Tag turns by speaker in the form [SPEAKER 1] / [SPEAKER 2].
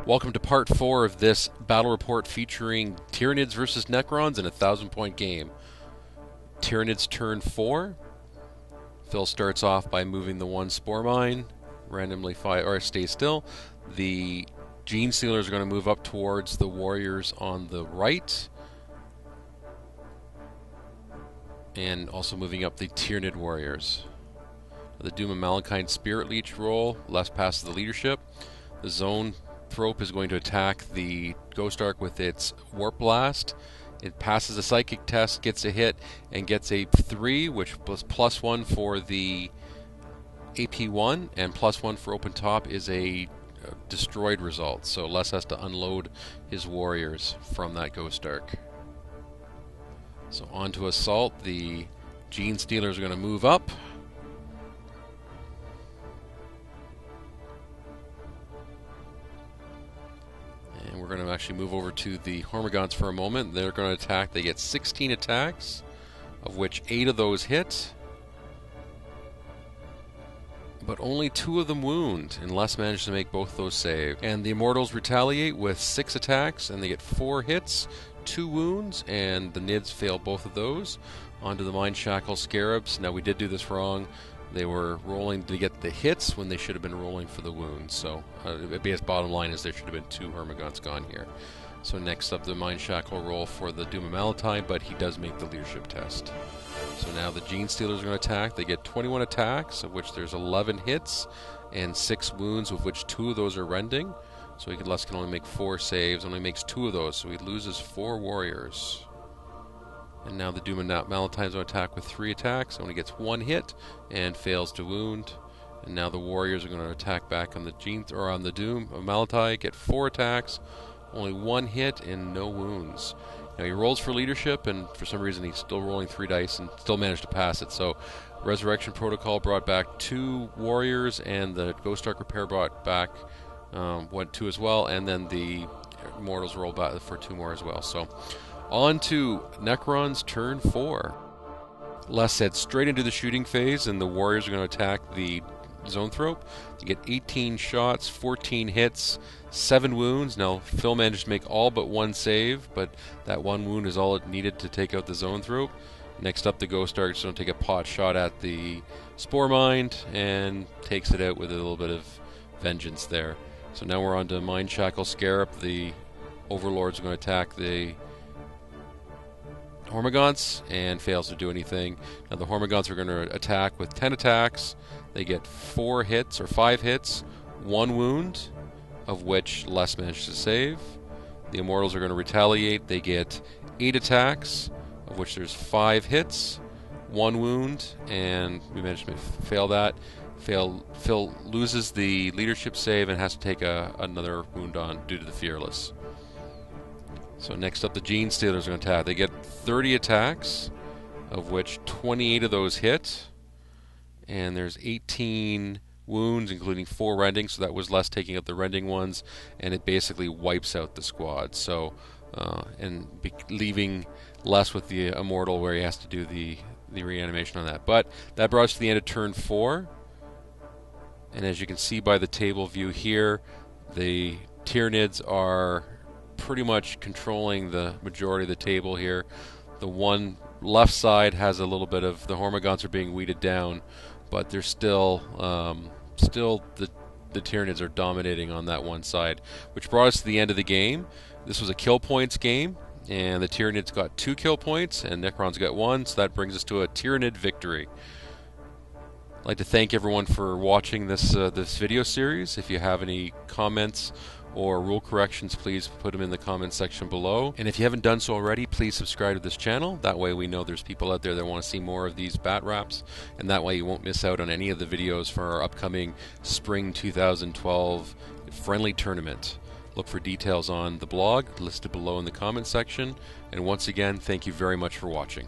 [SPEAKER 1] Welcome to part 4 of this battle report featuring Tyranids versus Necrons in a 1,000-point game. Tyranids turn 4. Phil starts off by moving the one spore mine, randomly fire or stay still. The Genestealers are going to move up towards the warriors on the right, and also moving up the Tyranid warriors. The Doom and Malachite Spirit Leech roll, less passes the leadership. The Zone Thrope is going to attack the Ghost Ark with its Warp Blast. It passes a Psychic test, gets a hit, and gets a 3, which was +1 for the AP1, and +1 for Open Top is a destroyed result. So Les has to unload his warriors from that Ghost Ark. So on to Assault. The Genestealers are going to move up. And we're going to actually move over to the Hormagaunts for a moment. They're going to attack. They get 16 attacks, of which 8 of those hit. But only 2 of them wound, and Les managed to make both those save. And the Immortals retaliate with 6 attacks, and they get 4 hits, 2 wounds, and the Nids fail both of those. Onto the Mind Shackle Scarabs. Now we did do this wrong. They were rolling to get the hits when they should have been rolling for the wounds. So, the bottom line is there should have been 2 Hormagaunts gone here. So next up, the Mind Shackle roll for the Doom and Malachite, but he does make the leadership test. So now the Genestealers are going to attack. They get 21 attacks, of which there's 11 hits and 6 wounds, of which 2 of those are rending. So Les can only make 4 saves, only makes 2 of those, so he loses 4 warriors. And now the Doom and Malachite is going to attack with 3 attacks, only gets 1 hit and fails to wound. And now the warriors are going to attack back on the Doom of Malachite, get 4 attacks, only 1 hit and no wounds. Now he rolls for leadership, and for some reason he's still rolling 3 dice and still managed to pass it. So Resurrection Protocol brought back 2 warriors, and the Ghost Ark Repair brought back 2 as well, and then the Immortals rolled back for 2 more as well. So on to Necron's turn 4. Les heads straight into the shooting phase, and the warriors are going to attack the Zone Thrope. You get 18 shots, 14 hits, 7 wounds. Now, Phil managed to make all but 1 save, but that 1 wound is all it needed to take out the Zone Thrope. Next up, the Ghost Ark is going to take a pot shot at the Spore Mind and takes it out with a little bit of vengeance there. So now we're on to Mind Shackle Scarab. The Overlords are going to attack the Hormagaunts and fails to do anything. Now the Hormagaunts are going to attack with 10 attacks. They get 4 hits or 5 hits, 1 wound, of which Les managed to save. The Immortals are going to retaliate. They get 8 attacks, of which there's 5 hits, 1 wound, and we managed to fail that. Phil loses the leadership save and has to take another wound on due to the Fearless. So next up, the Genestealers are going to attack. They get 30 attacks, of which 28 of those hit, and there's 18 wounds, including 4 rending, so that was Les taking out the rending ones, and it basically wipes out the squad. So, leaving Les with the Immortal where he has to do the reanimation on that. But that brought us to the end of turn 4, and as you can see by the table view here, the Tyranids are pretty much controlling the majority of the table here. The one left side has a little bit of the Hormagaunts are being weeded down, but they're still the Tyranids are dominating on that one side, which brought us to the end of the game. This was a kill points game, and the Tyranids got 2 kill points, and Necrons got 1, so that brings us to a Tyranid victory. I'd like to thank everyone for watching this video series. If you have any comments or rule corrections, please put them in the comment section below. And if you haven't done so already, please subscribe to this channel. That way we know there's people out there that want to see more of these BatReps, and that way you won't miss out on any of the videos for our upcoming Spring 2012 friendly tournament. Look for details on the blog listed below in the comment section. And once again, thank you very much for watching.